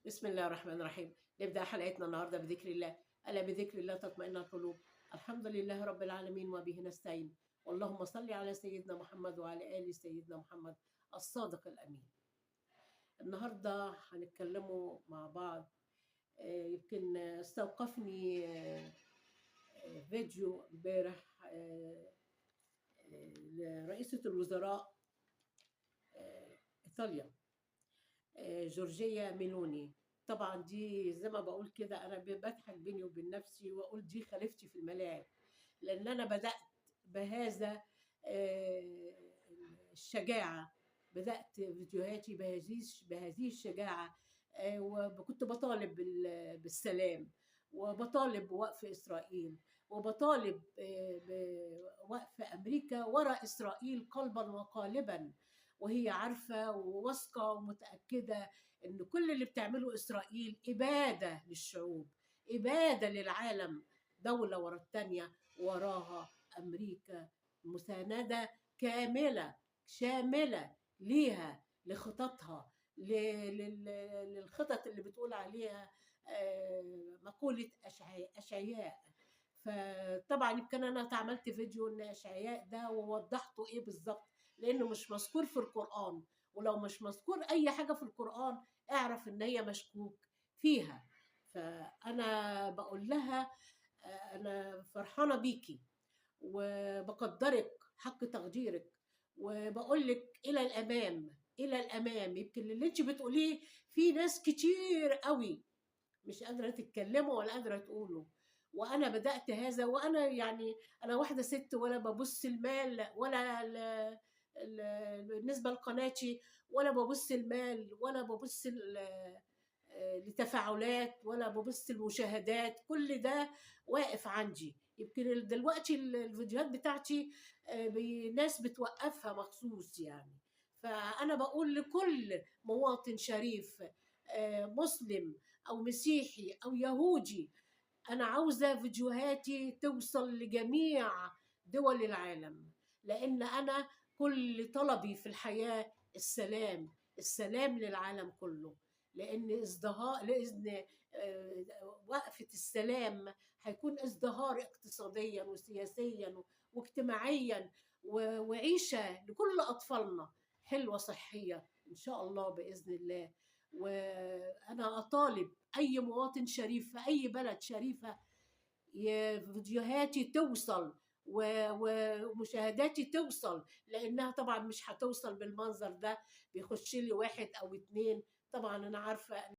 بسم الله الرحمن الرحيم. نبدأ حلقتنا النهارده بذكر الله. ألا بذكر الله تطمئن القلوب. الحمد لله رب العالمين وبه نستعين. اللهم صل على سيدنا محمد وعلى آل سيدنا محمد الصادق الأمين. النهارده هنتكلموا مع بعض. يمكن استوقفني فيديو امبارح لرئيسة الوزراء إيطاليا، جورجيا ميلوني. طبعا دي زي ما بقول كده، انا بضحك بيني وبين نفسي واقول دي خليفتي في الملاعب، لان انا بدات بهذا آه، الشجاعه. بدات فيديوهاتي بهذه الشجاعه، وكنت بطالب بالسلام، وبطالب بوقف اسرائيل، وبطالب بوقف امريكا وراء اسرائيل قلبا وقالبا، وهي عارفه وواثقه ومتاكده ان كل اللي بتعمله اسرائيل اباده للشعوب، اباده للعالم. دوله ورا الثانيه وراها امريكا، مسانده كامله شامله ليها، لخططها، للخطط اللي بتقول عليها مقوله اشعياء. فطبعا يمكن انا عملت فيديو ان اشعياء ده ووضحته ايه بالظبط، لانه مش مذكور في القران. ولو مش مذكور اي حاجه في القران، اعرف ان هي مشكوك فيها. فانا بقول لها انا فرحانه بيكي وبقدرك حق تقديرك، وبقول لك الى الامام الى الامام. يمكن اللي انت بتقوليه في ناس كتير قوي مش قادره تتكلمه ولا قادره تقوله، وانا بدات هذا. وانا يعني انا واحده ست، ولا ببص المال ولا بالنسبه لقناتي، ولا ببص المال ولا ببص لتفاعلات ولا ببص المشاهدات. كل ده واقف عندي. يمكن دلوقتي الفيديوهات بتاعتي ناس بتوقفها مخصوص يعني. فأنا بقول لكل مواطن شريف، مسلم أو مسيحي أو يهودي، أنا عاوزة فيديوهاتي توصل لجميع دول العالم، لأن أنا كل طلبي في الحياة السلام، السلام للعالم كله. لأن ازدهار، لأن وقفة السلام هيكون ازدهار اقتصاديا وسياسيا واجتماعيا، وعيشة لكل أطفالنا حلوة صحية إن شاء الله بإذن الله. وأنا أطالب أي مواطن شريف في أي بلد شريفة فيديوهاتي توصل ومشاهداتي توصل، لأنها طبعا مش هتوصل بالمنظر ده. بيخش لي واحد أو اتنين، طبعا أنا عارفة